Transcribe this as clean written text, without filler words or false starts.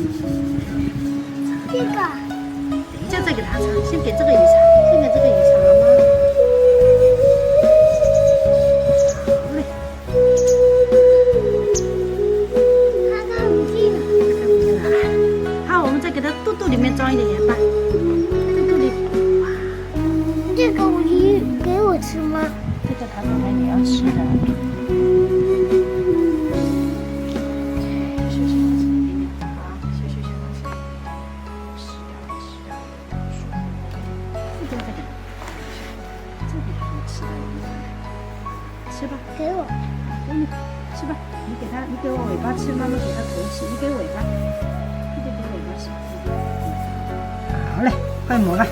这个，等一下再给它擦，先给这个雨擦，先给这个雨擦好吗？好嘞，它看不见了。看不见了。好，我们再给它肚肚里面装一点盐巴，肚肚里。哇，这个鱼给我吃吗？这个它本来也要吃的。休息一点点，好，休息。吃掉，舒服。这边再给它，这里好吃的，吃吧，给我。给你吃吧。你给它，你给我尾巴吃，妈妈给它头吃。你给尾巴，你得给尾巴吃。好嘞，快抹吧。